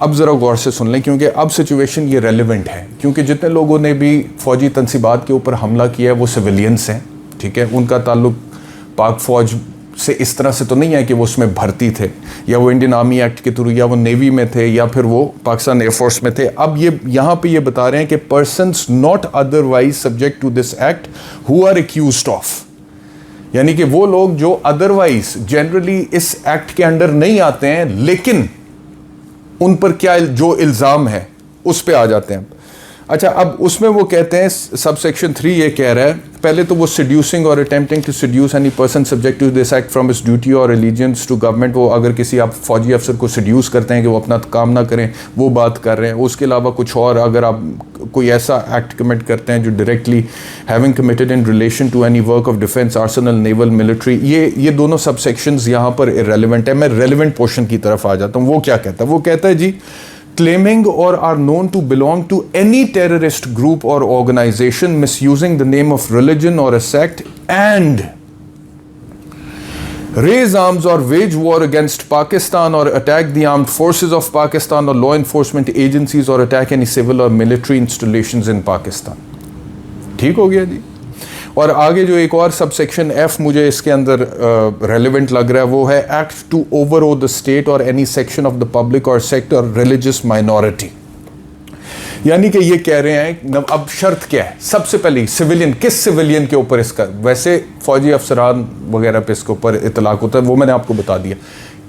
اب ذرا غور سے سن لیں کیونکہ اب سچویشن یہ ریلیونٹ ہے، کیونکہ جتنے لوگوں نے بھی فوجی تنصیبات کے اوپر حملہ کیا ہے وہ سویلینس ہیں، ٹھیک ہے، ان کا تعلق پاک فوج سے اس طرح سے تو نہیں ہے کہ وہ اس میں بھرتی تھے یا وہ انڈین آرمی ایکٹ کے تھرو یا وہ نیوی میں تھے یا پھر وہ پاکستان ایئر فورس میں تھے. اب یہ یہاں پہ یہ بتا رہے ہیں کہ persons not otherwise subject to this act who are accused of, یعنی کہ وہ لوگ جو ادروائز جنرلی اس ایکٹ کے انڈر نہیں آتے ہیں لیکن ان پر کیا جو الزام ہے اس پہ آ جاتے ہیں. اچھا، اب اس میں وہ کہتے ہیں سب سیکشن 3 یہ کہہ رہا ہے، پہلے تو وہ seducing or attempting to seduce any person subject to this act from his duty or allegiance to government, وہ اگر کسی آپ فوجی افسر کو سیڈیوس کرتے ہیں کہ وہ اپنا کام نہ کریں وہ بات کر رہے ہیں. اس کے علاوہ کچھ اور اگر آپ کوئی ایسا ایکٹ کمٹ کرتے ہیں جو directly having committed in relation to any work of defence arsenal naval military, یہ دونوں سب سیکشنز یہاں پر ارریلیونٹ ہے. میں ریلیونٹ پورشن کی طرف آ جاتا ہوں. وہ کیا کہتا ہے؟ وہ کہتا ہے جی claiming or are known to belong to any terrorist group or organization misusing the name of religion or a sect and raise arms or wage war against Pakistan or attack the armed forces of Pakistan or law enforcement agencies or attack any civil or military installations in Pakistan. ٹھیک ہو گیا جی. اور آگے جو ایک اور sub section F مجھے اس کے اندر relevant لگ رہا ہے وہ ہے act to overawe the state or any section of the public or sector religious minority. یعنی کہ یہ کہہ رہے ہیں اب شرط کیا ہے؟ سب سے پہلی سویلین، کس سویلین کے اوپر اس کا، ویسے فوجی افسران وغیرہ پہ اس کے اوپر اطلاق ہوتا ہے وہ میں نے آپ کو بتا دیا.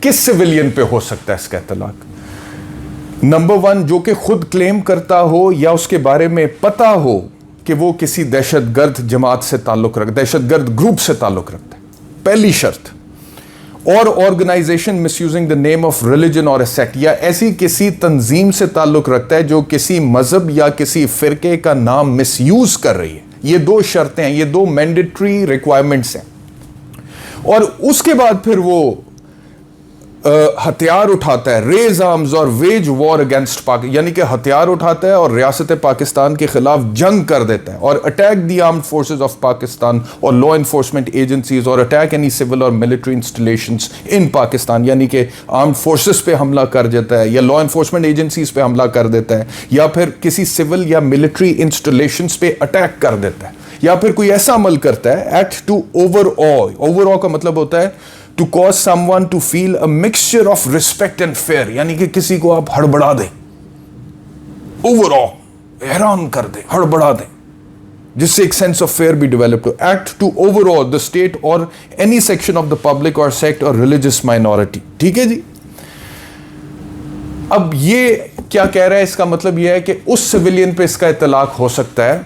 کس سویلین پہ ہو سکتا ہے اس کا اطلاق؟ نمبر 1 جو کہ خود کلیم کرتا ہو یا اس کے بارے میں پتہ ہو کہ وہ کسی دہشت گرد جماعت سے تعلق رکھتا ہے، دہشت گرد گروپ سے تعلق رکھتا ہے، پہلی شرط. اور organisation misusing the name of religion اور اے سیکٹ، یا ایسی کسی تنظیم سے تعلق رکھتا ہے جو کسی مذہب یا کسی فرقے کا نام مس یوز کر رہی ہے. یہ 2 شرطیں ہیں، یہ 2 مینڈیٹری ریکوائرمنٹس ہیں. اور اس کے بعد پھر وہ ہتھیار اٹھاتا ہے، ریز آرمز اور ویج وار اگینسٹ پاکستان، یعنی کہ ہتھیار اٹھاتا ہے اور ریاست پاکستان کے خلاف جنگ کر دیتا ہے، اور attack the armed forces of Pakistan اور لا انفورسمنٹ ایجنسیز اور اٹیک اینی سول اور ملٹری انسٹالیشنز ان پاکستان، یعنی کہ آرمڈ فورسز پہ حملہ کر دیتا ہے یا لا انفورسمنٹ ایجنسیز پہ حملہ کر دیتا ہے یا پھر کسی سول یا ملٹری انسٹالیشنز پہ اٹیک کر دیتا ہے یا پھر کوئی ایسا عمل کرتا ہے. Act to overawe, overawe کا مطلب ہوتا ہے to cause someone to feel a mixture of respect and fear، یعنی کہ کسی کو آپ ہڑبڑا دیں، overall حیران کر دیں، ہڑبڑا دیں، جس سے ایک سینس آف فیئر بھی ڈیولپ ہو. Act to overawe the state or any section of the public or sect or religious minority. ٹھیک ہے جی. اب یہ کیا کہہ رہا ہے؟ اس کا مطلب یہ ہے کہ اس سویلین پہ اس کا اطلاق ہو سکتا ہے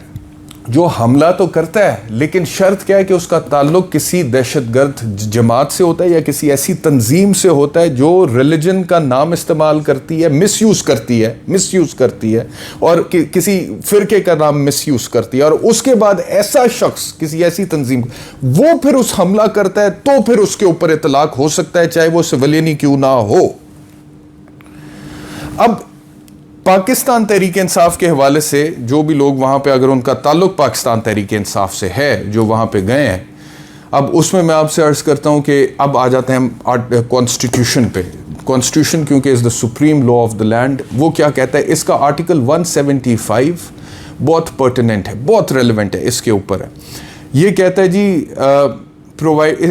جو حملہ تو کرتا ہے لیکن شرط کیا ہے کہ اس کا تعلق کسی دہشت گرد جماعت سے ہوتا ہے یا کسی ایسی تنظیم سے ہوتا ہے جو ریلیجن کا نام استعمال کرتی ہے، مس یوز کرتی ہے اور کسی فرقے کا نام مس یوز کرتی ہے. اور اس کے بعد ایسا شخص کسی ایسی تنظیم وہ پھر اس حملہ کرتا ہے تو پھر اس کے اوپر اطلاق ہو سکتا ہے چاہے وہ سویلین ہی کیوں نہ ہو. اب پاکستان تحریک انصاف کے حوالے سے جو بھی لوگ وہاں پہ اگر ان کا تعلق پاکستان تحریک انصاف سے ہے جو وہاں پہ گئے ہیں، اب اس میں آپ سے عرض کرتا ہوں کہ اب آ جاتے ہیں ہم کانسٹیٹیوشن پہ. کانسٹیٹیوشن کیونکہ is the supreme law of the land. وہ کیا کہتا ہے؟ اس کا آرٹیکل 175 بہت پرٹیننٹ ہے، بہت ریلیونٹ ہے، اس کے اوپر ہے. یہ کہتا ہے جی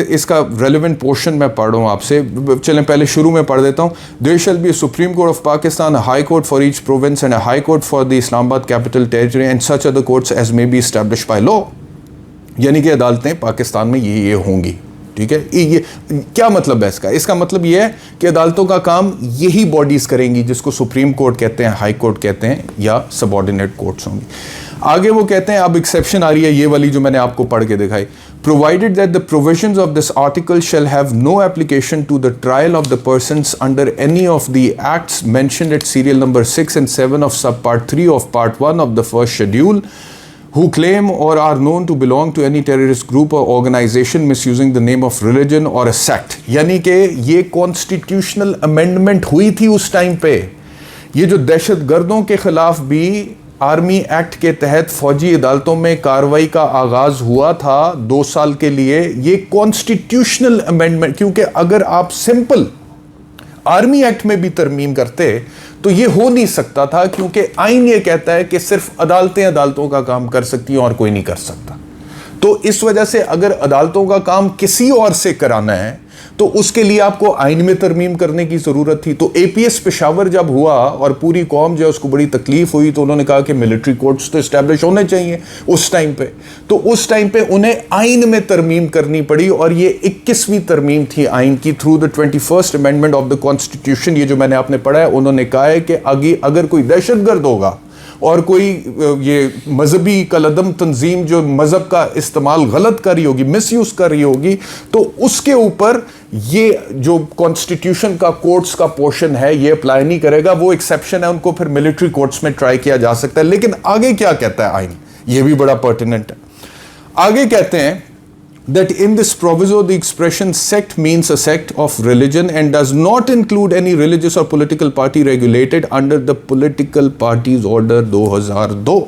اس کا ریلیونٹ پورشن میں پڑھ رہا ہوں آپ سے. چلیں پہلے شروع میں پڑھ دیتا ہوں. There shall be a supreme court of Pakistan, a high court for each province and a high court for the Islamabad capital territory and such other courts as may be establish by law. یعنی کہ عدالتیں پاکستان میں یہ ہوں گی. ٹھیک ہے. یہ کیا مطلب ہے اس کا؟ اس کا مطلب یہ ہے کہ عدالتوں کا کام یہی باڈیز کریں گی جس کو سپریم کورٹ کہتے ہیں، ہائی کورٹ کہتے ہیں یا سب آرڈینیٹ کورٹس ہوں گی. آگے وہ کہتے ہیں اب ایکسیپشن آ رہی ہے یہ والی جو میں نے آپ کو پڑھ کے دکھائی. provided that the provisions of this article shall have no application to the trial of the persons under any of the acts mentioned at serial number 6 and 7 of subpart 3 of part 1 of the first schedule, who claim or are known to belong to any terrorist group or organization misusing the name of religion or a sect. یعنی کہ یہ constitutional amendment ہوئی تھی اس time پہ. یہ جو دہشت گردوں کے خلاف بھی آرمی ایکٹ کے تحت فوجی عدالتوں میں کارروائی کا آغاز ہوا تھا 2 سال کے لیے، یہ کانسٹیٹیوشنل امینڈمنٹ، کیونکہ اگر آپ سمپل آرمی ایکٹ میں بھی ترمیم کرتے تو یہ ہو نہیں سکتا تھا کیونکہ آئین یہ کہتا ہے کہ صرف عدالتیں عدالتوں کا کام کر سکتی ہیں اور کوئی نہیں کر سکتا. تو اس وجہ سے اگر عدالتوں کا کام کسی اور سے کرانا ہے تو اس کے لیے آپ کو آئین میں ترمیم کرنے کی ضرورت تھی. تو اے پی ایس پشاور جب ہوا اور پوری قوم جو ہے اس کو بڑی تکلیف ہوئی تو انہوں نے کہا کہ ملٹری کورٹس تو اسٹیبلش ہونے چاہیے اس ٹائم پہ. تو اس ٹائم پہ انہیں آئین میں ترمیم کرنی پڑی اور یہ 21ویں ترمیم تھی آئین کی through the 21st amendment of the constitution. یہ جو میں نے آپ نے پڑھا ہے, انہوں نے کہا ہے کہ اگر کوئی دہشت گرد ہوگا اور کوئی یہ مذہبی کالعدم تنظیم جو مذہب کا استعمال غلط کر رہی ہوگی, مس یوز کر رہی ہوگی, تو اس کے اوپر یہ جو کانسٹیٹیوشن کا کورٹس کا پورشن ہے یہ اپلائی نہیں کرے گا. وہ ایکسیپشن ہے, ان کو پھر ملٹری کورٹس میں ٹرائی کیا جا سکتا ہے. لیکن آگے کیا کہتا ہے آئین, یہ بھی بڑا پرٹیننٹ ہے. آگے کہتے ہیں that in this proviso the expression sect means a sect of religion and does not include any religious or political party regulated under the Political Parties Order 2002.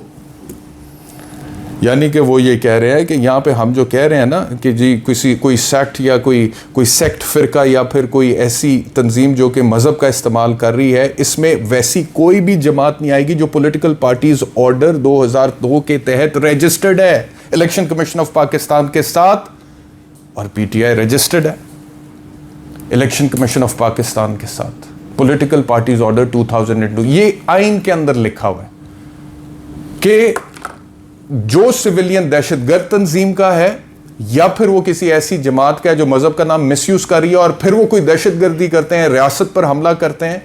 یعنی کہ وہ یہ کہہ رہے ہیں کہ یہاں پہ ہم جو کہہ رہے ہیں نا کہ جی کوئی سیکٹ یا کوئی سیکٹ فرقہ یا پھر کوئی ایسی تنظیم جو کہ مذہب کا استعمال کر رہی ہے, اس میں ویسی کوئی بھی جماعت نہیں آئے گی جو پولیٹیکل پارٹیز آرڈر 2002 کے تحت رجسٹرڈ ہے الیکشن کمیشن آف پاکستان کے ساتھ, اور پی ٹی آئی رجسٹرڈ ہے الیکشن کمیشن آف پاکستان کے ساتھ. پولیٹیکل پارٹیز آرڈر 2002 یہ آئین کے اندر لکھا ہوا ہے کہ جو سویلین دہشت گرد تنظیم کا ہے یا پھر وہ کسی ایسی جماعت کا ہے جو مذہب کا نام مس یوز کر رہی ہے اور پھر وہ کوئی دہشت گردی کرتے ہیں, ریاست پر حملہ کرتے ہیں,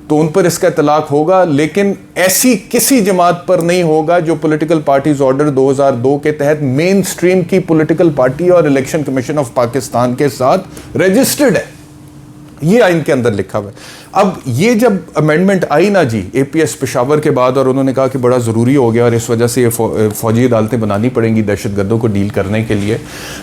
تو ان پر اس کا اطلاق ہوگا. لیکن ایسی کسی جماعت پر نہیں ہوگا جو پولیٹیکل پارٹیز آرڈر 2002 کے تحت مین سٹریم کی پولیٹیکل پارٹی اور الیکشن کمیشن آف پاکستان کے ساتھ رجسٹرڈ ہے. یہ آئین کے اندر لکھا ہوا ہے. اب یہ جب امینڈمنٹ آئی نا جی اے پی ایس پشاور کے بعد, اور انہوں نے کہا کہ بڑا ضروری ہو گیا اور اس وجہ سے یہ فوجی عدالتیں بنانی پڑیں گی دہشت گردوں کو ڈیل کرنے کے لیے,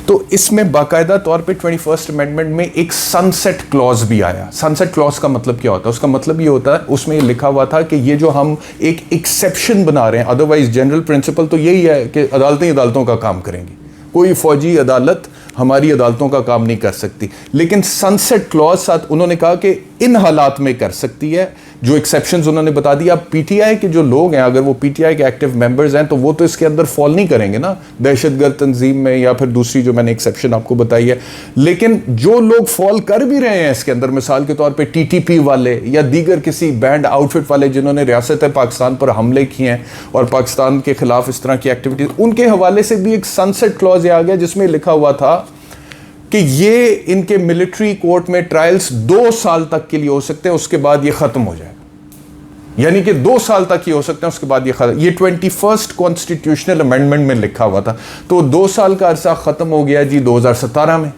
تو اس میں باقاعدہ طور پہ 21st امینڈمنٹ میں ایک سن سیٹ کلوز بھی آیا. سن سیٹ کلوز کا مطلب کیا ہوتا ہے؟ اس کا مطلب یہ ہوتا ہے, اس میں یہ لکھا ہوا تھا کہ یہ جو ہم ایک ایکسیپشن بنا رہے ہیں, ادروائز جنرل پرنسپل تو یہی ہے کہ عدالتیں عدالتوں کا کام کریں گی, کوئی فوجی عدالت ہماری عدالتوں کا کام نہیں کر سکتی. لیکن سن سیٹ کلوز ساتھ انہوں نے کہا کہ ان حالات میں کر سکتی ہے. جو ایکسیپشنز انہوں نے بتا دیا. اب پی ٹی آئی کے جو لوگ ہیں, اگر وہ پی ٹی آئی کے ایکٹیو ممبرز ہیں تو وہ تو اس کے اندر فال نہیں کریں گے نا دہشت گرد تنظیم میں یا پھر دوسری جو میں نے ایکسیپشن آپ کو بتائی ہے. لیکن جو لوگ فال کر بھی رہے ہیں اس کے اندر, مثال کے طور پہ ٹی ٹی پی والے یا دیگر کسی بینڈ آؤٹ فٹ والے جنہوں نے ریاست پاکستان پر حملے کیے ہیں اور پاکستان کے خلاف اس طرح کی ایکٹیویٹیز, ان کے حوالے سے بھی ایک سن سیٹ کلوز آ گیا جس میں لکھا ہوا تھا کہ یہ ان کے ملٹری کورٹ میں ٹرائلز 2 سال تک کے لیے ہو سکتے ہیں, اس کے بعد یہ ختم ہو جائے گا. یعنی کہ 2 سال تک یہ ہو سکتے ہیں, اس کے بعد یہ ختم. یہ 21st کانسٹیٹیوشنل امینڈمنٹ میں لکھا ہوا تھا. تو 2 سال کا عرصہ ختم ہو گیا جی 2017 میں.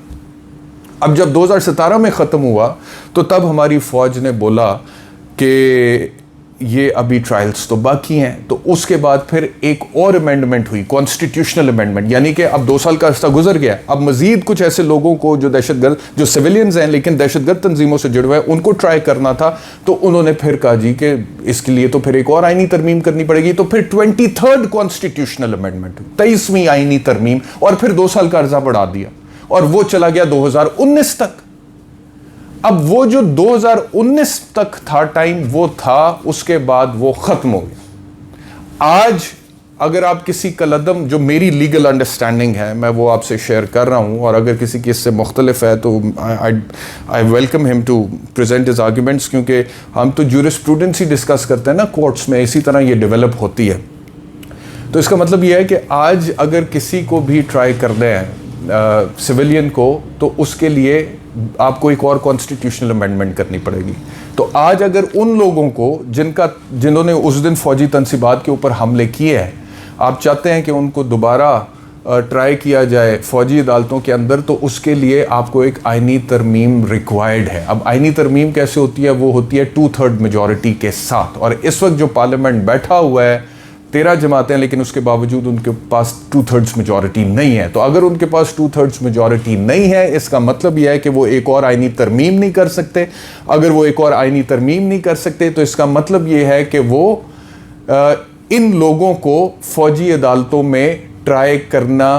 اب جب 2017 میں ختم ہوا تو تب ہماری فوج نے بولا کہ یہ ابھی ٹرائلز تو باقی ہیں. تو اس کے بعد پھر ایک اور امینڈمنٹ ہوئی, کانسٹیٹیوشنل امینڈمنٹ, یعنی کہ اب 2 سال کا عرصہ گزر گیا, اب مزید کچھ ایسے لوگوں کو جو دہشت گرد, جو سویلینز ہیں لیکن دہشت گرد تنظیموں سے جڑے ہوئے ہیں, ان کو ٹرائی کرنا تھا. تو انہوں نے پھر کہا جی کہ اس کے لیے تو پھر ایک اور آئینی ترمیم کرنی پڑے گی. تو پھر 23rd کانسٹیٹیوشنل امینڈمنٹ, 23ویں آئینی ترمیم, اور پھر 2 سال کا عرصہ بڑھا دیا اور وہ چلا گیا 2019 تک. اب وہ جو 2019 تک تھا ٹائم, وہ تھا, اس کے بعد وہ ختم ہو گیا. آج اگر آپ کسی کالعدم, جو میری لیگل انڈرسٹینڈنگ ہے میں وہ آپ سے شیئر کر رہا ہوں, اور اگر کسی کی اس سے مختلف ہے تو آئی ویلکم ہم ٹو پریزنٹ ہز آرگیومنٹس, کیونکہ ہم تو جورسپروڈنس ہی ڈسکس کرتے ہیں نا کورٹس میں, اسی طرح یہ ڈیولپ ہوتی ہے. تو اس کا مطلب یہ ہے کہ آج اگر کسی کو بھی ٹرائی کرنا ہے سویلین کو, تو اس کے لیے آپ کو ایک اور کانسٹیٹیوشنل امینڈمنٹ کرنی پڑے گی. تو آج اگر ان لوگوں کو جنہوں نے اس دن فوجی تنصیبات کے اوپر حملے کیے ہیں, آپ چاہتے ہیں کہ ان کو دوبارہ ٹرائی کیا جائے فوجی عدالتوں کے اندر, تو اس کے لیے آپ کو ایک آئینی ترمیم ریکوائرڈ ہے. اب آئینی ترمیم کیسے ہوتی ہے؟ وہ ہوتی ہے 2/3 میجورٹی کے ساتھ. اور اس وقت جو پارلیمنٹ بیٹھا ہوا ہے 13 جماعتیں, لیکن اس کے باوجود ان کے پاس 2/3 میجورٹی نہیں ہے. تو اگر ان کے پاس 2/3 میجورٹی نہیں ہے, اس کا مطلب یہ ہے کہ وہ ایک اور آئینی ترمیم نہیں کر سکتے. اگر وہ ایک اور آئینی ترمیم نہیں کر سکتے تو اس کا مطلب یہ ہے کہ وہ ان لوگوں کو فوجی عدالتوں میں ٹرائی کرنا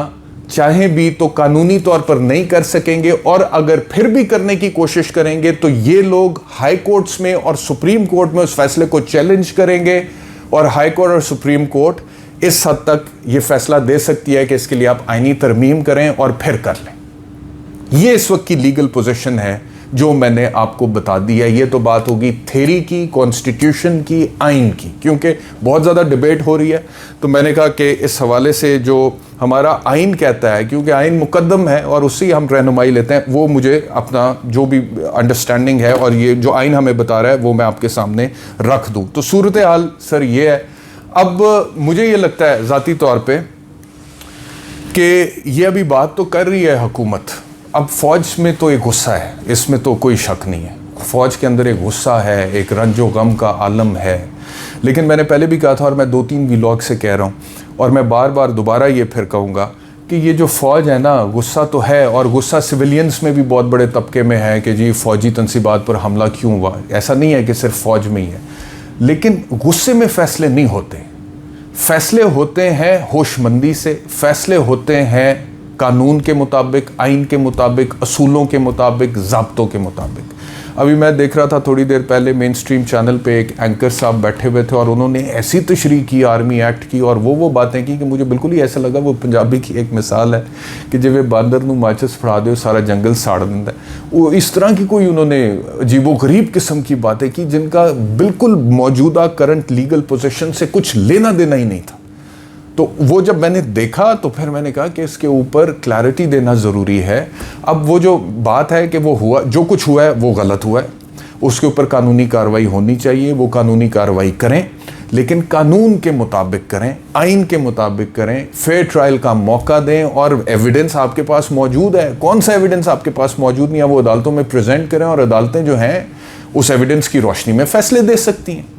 چاہیں بھی تو قانونی طور پر نہیں کر سکیں گے, اور اگر پھر بھی کرنے کی کوشش کریں گے تو یہ لوگ ہائی کورٹس میں اور سپریم کورٹ میں اس فیصلے کو چیلنج کریں گے, اور ہائی کورٹ اور سپریم کورٹ اس حد تک یہ فیصلہ دے سکتی ہے کہ اس کے لیے آپ آئینی ترمیم کریں اور پھر کر لیں. یہ اس وقت کی لیگل پوزیشن ہے جو میں نے آپ کو بتا دیا. یہ تو بات ہوگی تھیری کی, کانسٹیٹیوشن کی, آئین کی, کیونکہ بہت زیادہ ڈیبیٹ ہو رہی ہے. تو میں نے کہا کہ اس حوالے سے جو ہمارا آئین کہتا ہے, کیونکہ آئین مقدم ہے اور اسی ہم رہنمائی لیتے ہیں, وہ مجھے اپنا جو بھی انڈرسٹینڈنگ ہے اور یہ جو آئین ہمیں بتا رہا ہے وہ میں آپ کے سامنے رکھ دوں. تو صورتحال سر یہ ہے. اب مجھے یہ لگتا ہے ذاتی طور پہ کہ یہ ابھی بات تو کر رہی ہے حکومت. اب فوج میں تو ایک غصہ ہے, اس میں تو کوئی شک نہیں ہے. فوج کے اندر ایک غصہ ہے, ایک رنج و غم کا عالم ہے. لیکن میں نے پہلے بھی کہا تھا اور میں 2-3 ویلاگ سے کہہ رہا ہوں, اور میں بار بار دوبارہ یہ پھر کہوں گا کہ یہ جو فوج ہے نا, غصہ تو ہے, اور غصہ سویلینز میں بھی بہت بڑے طبقے میں ہے کہ جی فوجی تنصیبات پر حملہ کیوں ہوا. ایسا نہیں ہے کہ صرف فوج میں ہی ہے, لیکن غصے میں فیصلے نہیں ہوتے. فیصلے ہوتے ہیں ہوش مندی سے, فیصلے ہوتے ہیں قانون کے مطابق, آئین کے مطابق, اصولوں کے مطابق, ضابطوں کے مطابق. ابھی میں دیکھ رہا تھا تھوڑی دیر پہلے مین سٹریم چینل پہ ایک اینکر صاحب بیٹھے ہوئے تھے اور انہوں نے ایسی تشریح کی آرمی ایکٹ کی اور وہ باتیں کی کہ مجھے بالکل ہی ایسا لگا وہ پنجابی کی ایک مثال ہے کہ جب باندر نو ماچس پھڑا دے سارا جنگل ساڑ دیندا ہے. وہ اس طرح کی کوئی انہوں نے عجیب و غریب قسم کی باتیں کی جن کا بالکل موجودہ کرنٹ لیگل پوزیشن سے کچھ لینا دینا ہی نہیں تھا. تو وہ جب میں نے دیکھا تو پھر میں نے کہا کہ اس کے اوپر کلیئرٹی دینا ضروری ہے. اب وہ جو بات ہے کہ وہ ہوا, جو کچھ ہوا ہے وہ غلط ہوا ہے, اس کے اوپر قانونی کارروائی ہونی چاہیے, وہ قانونی کارروائی کریں, لیکن قانون کے مطابق کریں, آئین کے مطابق کریں, فیئر ٹرائل کا موقع دیں, اور ایویڈنس آپ کے پاس موجود ہے. کون سا ایویڈنس آپ کے پاس موجود نہیں ہے وہ عدالتوں میں پریزنٹ کریں, اور عدالتیں جو ہیں اس ایویڈنس کی روشنی میں فیصلے دے سکتی ہیں.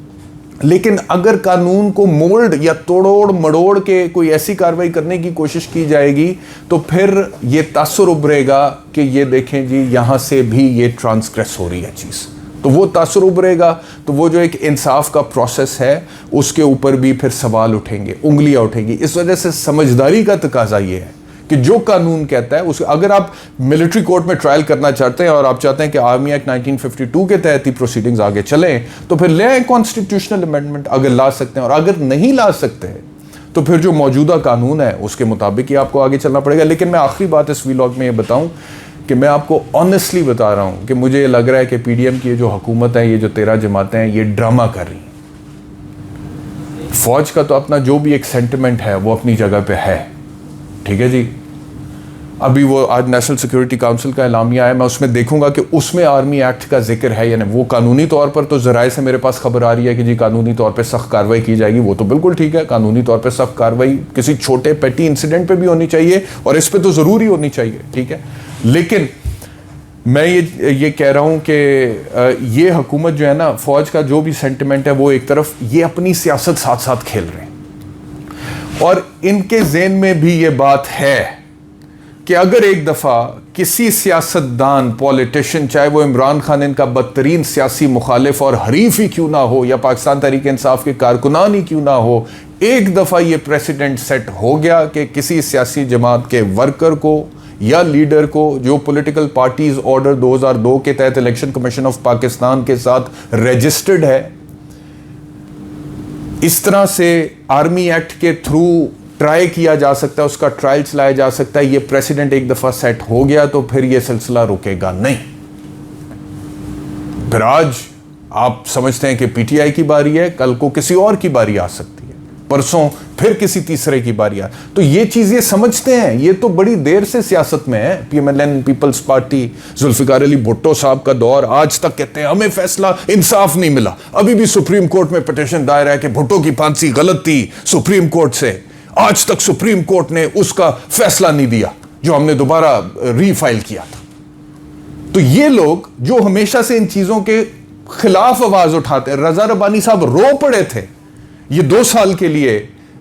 لیکن اگر قانون کو مولڈ یا توڑوڑ مڑوڑ کے کوئی ایسی کارروائی کرنے کی کوشش کی جائے گی تو پھر یہ تاثر ابھرے گا کہ یہ دیکھیں جی یہاں سے بھی یہ ٹرانسگریس ہو رہی ہے چیز. تو وہ تاثر ابھرے گا تو وہ جو ایک انصاف کا پروسیس ہے اس کے اوپر بھی پھر سوال اٹھیں گے, انگلیاں اٹھیں گی. اس وجہ سے سمجھداری کا تقاضا یہ ہے کہ جو قانون کہتا ہے اس, اگر آپ ملٹری کورٹ میں ٹرائل کرنا چاہتے ہیں اور آپ چاہتے ہیں کہ آرمی ایکٹ 1952 کے تحت ہی پروسیڈنگز آگے چلیں تو پھر لے آئیں کانسٹیٹیوشنل امینڈمنٹ اگر لا سکتے ہیں, اور اگر نہیں لا سکتے تو پھر جو موجودہ قانون ہے اس کے مطابق ہی آپ کو آگے چلنا پڑے گا. لیکن میں آخری بات اس ویلاگ میں یہ بتاؤں کہ میں آپ کو آنیسٹلی بتا رہا ہوں کہ مجھے یہ لگ رہا ہے کہ پی ڈی ایم کی جو حکومت ہے, یہ جو 13 جماعتیں ہیں, یہ ڈرامہ کر رہی ہیں. فوج کا تو اپنا جو بھی ایک سینٹیمنٹ ہے وہ اپنی جگہ پہ ہے, ٹھیک ہے جی. ابھی وہ آج نیشنل سیکیورٹی کاؤنسل کا اعلامیہ آیا, میں اس میں دیکھوں گا کہ اس میں آرمی ایکٹ کا ذکر ہے یا نہیں. وہ قانونی طور پر تو ذرائع سے میرے پاس خبر آ رہی ہے کہ جی قانونی طور پہ سخت کارروائی کی جائے گی, وہ تو بالکل ٹھیک ہے. قانونی طور پہ سخت کارروائی کسی چھوٹے پیٹی انسیڈنٹ پہ بھی ہونی چاہیے اور اس پہ تو ضروری ہونی چاہیے, ٹھیک ہے. لیکن میں یہ کہہ رہا ہوں کہ یہ حکومت جو ہے نا, فوج کا جو بھی سینٹیمنٹ ہے وہ ایک طرف, یہ اپنی سیاست ساتھ ساتھ کھیل رہے ہیں, اور ان کے ذہن میں بھی یہ بات ہے کہ اگر ایک دفعہ کسی سیاستدان, پولیٹیشین, چاہے وہ عمران خان ان کا بدترین سیاسی مخالف اور حریف ہی کیوں نہ ہو, یا پاکستان تحریک انصاف کے کارکنان ہی کیوں نہ ہو, ایک دفعہ یہ پریسیڈنٹ سیٹ ہو گیا کہ کسی سیاسی جماعت کے ورکر کو یا لیڈر کو جو پولیٹیکل پارٹیز آرڈر 2002 کے تحت الیکشن کمیشن آف پاکستان کے ساتھ رجسٹرڈ ہے, اس طرح سے آرمی ایکٹ کے تھرو ٹرائی کیا جا سکتا ہے, اس کا ٹرائل چلایا جا سکتا ہے. یہ پریسیڈنٹ ایک دفعہ سیٹ ہو گیا تو پھر یہ سلسلہ رکے گا نہیں. پھر آج آپ سمجھتے ہیں کہ پی ٹی آئی کی باری ہے, کل کو کسی اور کی باری آ سکتی ہے, پرسوں پھر کسی تیسرے کی باری آ. تو یہ چیز یہ سمجھتے ہیں, یہ تو بڑی دیر سے سیاست میں ہے. P M L N, Peoples Party, Zulfikar Ali Bhutto صاحب کا دور, آج تک کہتے ہیں ہمیں فیصلہ انصاف نہیں ملا. ابھی بھی سپریم کورٹ میں پٹیشن دائر ہے کہ بھٹو کی پھانسی غلط تھی سپریم کورٹ سے, آج تک سپریم کورٹ نے اس کا فیصلہ نہیں دیا جو ہم نے دوبارہ ری فائل کیا تھا. تو یہ لوگ جو ہمیشہ سے ان چیزوں کے خلاف آواز اٹھاتے ہیں, رضا ربانی صاحب رو پڑے تھے یہ 2 سال کے لیے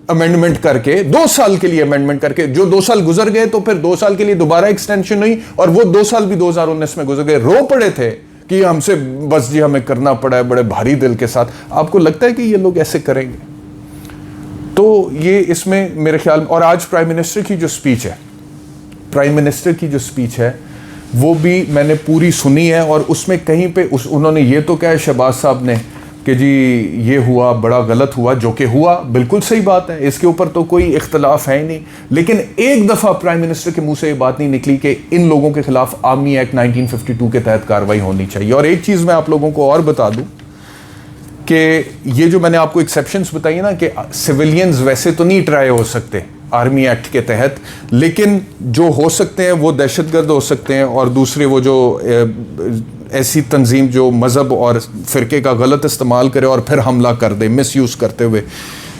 امینڈمنٹ کر کے, 2 سال کے لیے امینڈمنٹ کر کے, جو 2 سال گزر گئے تو پھر 2 سال کے لیے دوبارہ ایکسٹینشن ہوئی, اور وہ 2 سال بھی 2019 میں گزر گئے. رو پڑے تھے کہ ہم سے بس جی ہمیں کرنا پڑا ہے بڑے بھاری دل کے ساتھ. آپ کو لگتا ہے کہ یہ لوگ ایسے کریں گے؟ تو یہ اس میں میرے خیال میں, اور آج پرائم منسٹر کی جو سپیچ ہے پرائم منسٹر کی جو سپیچ ہے وہ بھی میں نے پوری سنی ہے، اور اس میں کہیں پہ انہوں نے یہ تو کہا ہے شہباز صاحب نے کہ جی یہ ہوا بڑا غلط ہوا، جو کہ ہوا بالکل صحیح بات ہے، اس کے اوپر تو کوئی اختلاف ہے ہی نہیں، لیکن ایک دفعہ پرائم منسٹر کے منہ سے یہ بات نہیں نکلی کہ ان لوگوں کے خلاف آرمی ایکٹ 1952 کے تحت کارروائی ہونی چاہیے۔ اور ایک چیز میں آپ لوگوں کو اور بتا دوں کہ یہ جو میں نے آپ کو ایکسیپشنز بتائی نا کہ سویلینز ویسے تو نہیں ٹرائی ہو سکتے آرمی ایکٹ کے تحت، لیکن جو ہو سکتے ہیں وہ دہشت گرد ہو سکتے ہیں، اور دوسرے وہ جو ایسی تنظیم جو مذہب اور فرقے کا غلط استعمال کرے اور پھر حملہ کر دے مس یوز کرتے ہوئے،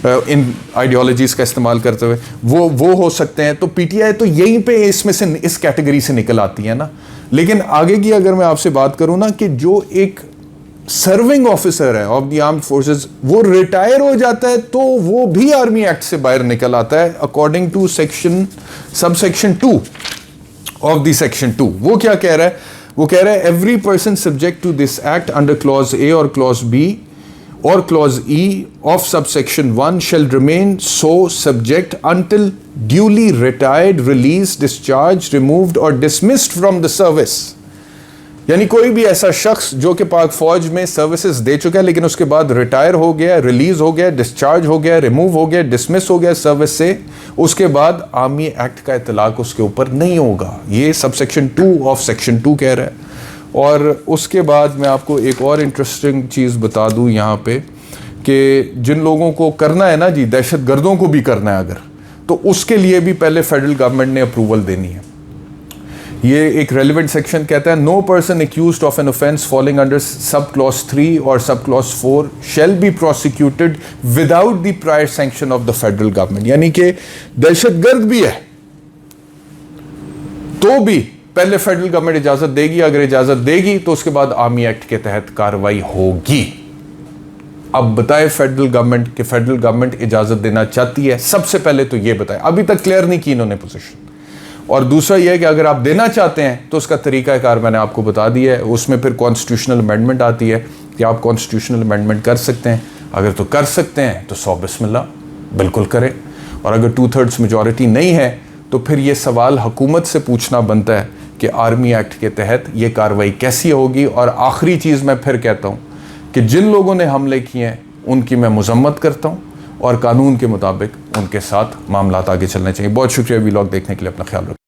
ان آئیڈیالوجیز کا استعمال کرتے ہوئے، وہ ہو سکتے ہیں۔ تو پی ٹی آئی تو یہیں پہ اس میں سے اس کیٹیگری سے نکل آتی ہے نا۔ لیکن آگے کی اگر میں آپ سے بات کروں نا کہ جو ایک سرونگ آفیسر ہے آف دی آرمڈ فورسز وہ ریٹائر ہو جاتا ہے تو وہ بھی آرمی ایکٹ سے باہر نکل آتا ہے according to sub section 2 of the section 2۔ وہ کیا کہہ رہا ہے؟ وہ کہہ رہا ہے every person subject to this act under clause a اور کلوز بی اور clause e of sub section 1 shall remain so subject until duly retired, released, discharged, removed اور ڈسمسڈ فرام دا سروس۔ یعنی کوئی بھی ایسا شخص جو کہ پاک فوج میں سروسز دے چکا ہے لیکن اس کے بعد ریٹائر ہو گیا، ریلیز ہو گیا، ڈسچارج ہو گیا، ریموو ہو گیا، ڈسمس ہو گیا سروس سے، اس کے بعد آرمی ایکٹ کا اطلاق اس کے اوپر نہیں ہوگا۔ یہ سب سیکشن 2 آف سیکشن 2 کہہ رہا ہے۔ اور اس کے بعد میں آپ کو ایک اور انٹرسٹنگ چیز بتا دوں یہاں پہ کہ جن لوگوں کو کرنا ہے نا جی دہشت گردوں کو بھی کرنا ہے اگر، تو اس کے لیے بھی پہلے فیڈرل گورنمنٹ نے اپروول دینی ہے۔ یہ ایک ریلیونٹ سیکشن کہتا ہے no person accused of an offence falling under sub clause 3 or sub clause 4 shall be prosecuted without the prior sanction of the federal government. یعنی کہ دہشت گرد بھی ہے تو بھی پہلے فیڈرل گورنمنٹ اجازت دے گی، اگر اجازت دے گی تو اس کے بعد آرمی ایکٹ کے تحت کارروائی ہوگی۔ اب بتائے فیڈرل گورنمنٹ کہ فیڈرل گورنمنٹ اجازت دینا چاہتی ہے، سب سے پہلے تو یہ بتائے، ابھی تک کلیئر نہیں کی انہوں نے پوزیشن۔ اور دوسرا یہ ہے کہ اگر آپ دینا چاہتے ہیں تو اس کا طریقہ کار میں نے آپ کو بتا دیا ہے، اس میں پھر کانسٹیٹیوشنل امینڈمنٹ آتی ہے کہ آپ کانسٹیٹیوشنل امینڈمنٹ کر سکتے ہیں، اگر تو کر سکتے ہیں تو 100 بسم اللہ بالکل کریں، اور اگر 2/3 میجورٹی نہیں ہے تو پھر یہ سوال حکومت سے پوچھنا بنتا ہے کہ آرمی ایکٹ کے تحت یہ کارروائی کیسی ہوگی۔ اور آخری چیز میں پھر کہتا ہوں کہ جن لوگوں نے حملے کیے ہیں ان کی میں مذمت کرتا ہوں، اور قانون کے مطابق ان کے ساتھ معاملات آگے چلنے چاہیے۔ بہت شکریہ وی لاگ دیکھنے کے لیے، اپنا خیال رکھیں۔